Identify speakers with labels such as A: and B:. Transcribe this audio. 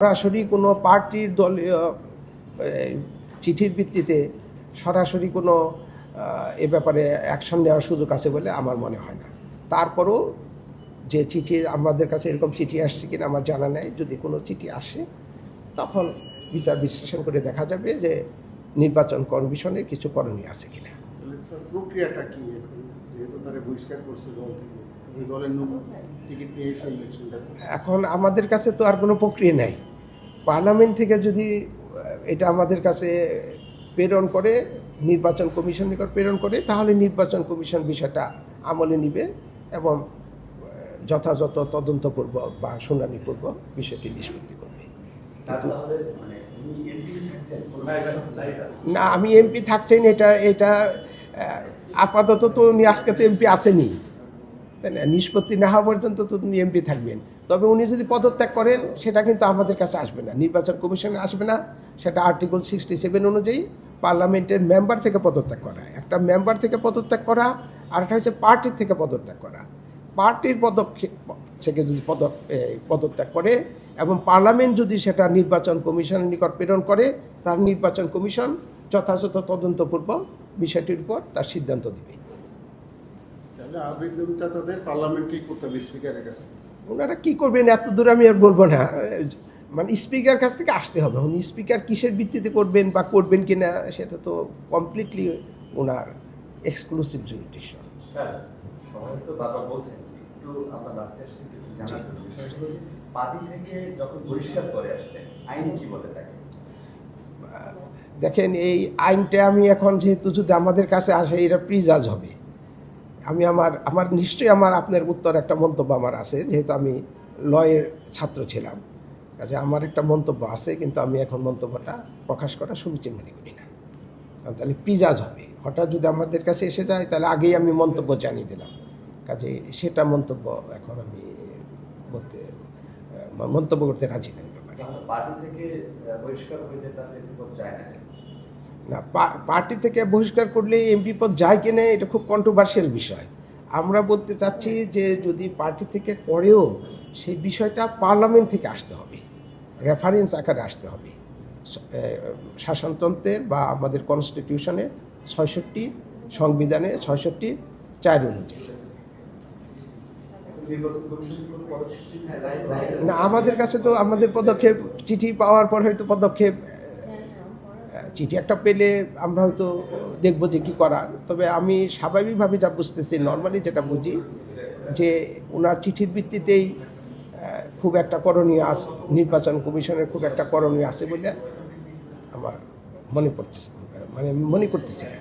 A: সরাসরি কোনো পার্টির দলীয় চিঠির ভিত্তিতে সরাসরি কোনো এ ব্যাপারে অ্যাকশন নেওয়ার সুযোগ আছে বলে আমার মনে হয় না। তারপরও যে চিঠি আমাদের কাছে এরকম চিঠি আসছে কিনা আমার জানা নেই। যদি কোনো চিঠি আসে তখন বিচার বিশ্লেষণ করে দেখা যাবে যে নির্বাচন কমিশনের কিছু করণীয় আছে কিনা।
B: প্রক্রিয়াটা কি এখন, যেহেতু তারা বহিষ্কার করছে দল থেকে, দলের টিকিট নিয়ে এসে ইলেকশনটা?
A: এখন আমাদের কাছে তো আর কোনো প্রক্রিয়া নেই। পার্লামেন্ট থেকে যদি এটা আমাদের কাছে প্রেরণ করে, নির্বাচন কমিশন নিকট প্রেরণ করে, তাহলে নির্বাচন কমিশন বিষয়টা আমলে নিবে এবং যথাযথ তদন্তপূর্বক বা শুনানিপূর্বক বিষয়টি নিষ্পত্তি করবে। না, আমি এমপি থাকছেন এটা আপাতত তো উনি আজকে তো এমপি আসেনি, তাই না? নিষ্পত্তি না হওয়া পর্যন্ত তো উনি এমপি থাকবেন। তবে উনি যদি পদত্যাগ করেন সেটা কিন্তু আমাদের কাছে আসবে না, নির্বাচন কমিশনে আসবে না। সেটা আর্টিকেল 67 অনুযায়ী পার্লামেন্টের মেম্বার থেকে পদত্যাগ করা, একটা মেম্বার থেকে পদত্যাগ করা, আর একটা হচ্ছে পার্টির থেকে পদত্যাগ করা। পার্টির পদক্ষেপ থেকে যদি পদত্যাগ করে এবং পার্লামেন্ট যদি সেটা নির্বাচন কমিশনের নিকট প্রেরণ করে, তার নির্বাচন কমিশন যথাযথ তদন্তপূর্বক বিষয়টির উপর তার সিদ্ধান্ত দেবে।
B: আবেদনটা তাদের পার্লামেন্টেই করতে হবে, স্পিকারের কাছে।
A: ওনারা কী করবেন এত দূর আমি আর বলবো না, মানে স্পিকার কাছ থেকে আসতে হবে। উনি স্পিকার কিসের ভিত্তিতে করবেন বা করবেন কি না সেটা তো কমপ্লিটলি ওনার এক্সক্লুসিভ জুরিডিকশন।
C: স্যার, সবাই তো বাবা বলছেন, একটু আমরা লাস্টে আসছি একটু জানার জন্য বিষয়টা হলো যে পার্টি থেকে যখন বহিষ্কার করে আসবে আইন কি বলে থাকে?
A: দেখেন, এই আইনটা আমি এখন যেহেতু যদি আমাদের কাছে আসে এটা প্রিজাজ হবে। আমি আমার নিশ্চয়ই আপনার উত্তর একটা মন্তব্য আমার আছে, যেহেতু আমি লয়ের ছাত্র ছিলাম, কাজে আমার একটা মন্তব্য আছে, কিন্তু আমি এখন মন্তব্যটা প্রকাশ করা সমীচীন মনে করি না। কারণ তাহলে প্রিজাজ হবে। হঠাৎ যদি আমাদের কাছে এসে যায় তাহলে আগেই আমি মন্তব্য জানিয়ে দিলাম। কাজে সেটা মন্তব্য এখন আমি মন্তব্য করতে রাজি নাই ব্যাপারে।
C: পার্টি থেকে বহিষ্কার হইলে তাহলে বিপদ যায় না?
A: না, পার্টি থেকে বহিষ্কার করলে এমপি পদ যায় কিনা এটা খুব কন্ট্রোভার্সিয়াল বিষয়। আমরা বলতে চাচ্ছি যে যদি পার্টি থেকে করেও সেই বিষয়টা পার্লামেন্ট থেকে আসতে হবে, রেফারেন্স আকারে আসতে হবে। শাসনতন্ত্রের বা আমাদের কনস্টিটিউশনের ৬৬, সংবিধানে ৬৬(৪) অনুযায়ী। না, আমাদের কাছে তো আমাদের পদক্ষেপ চিঠি পাওয়ার পর হয়তো পদক্ষেপ, চিঠি একটা পেলে আমরা হয়তো দেখব যে কী করার। তবে আমি স্বাভাবিকভাবে যা বুঝতেছি, নর্মালি যেটা বুঝি, যে ওনার চিঠির ভিত্তিতেই খুব একটা করণীয় আছে, নির্বাচন কমিশনের খুব একটা করণীয় আছে বলে আমার মনে করতেছে না।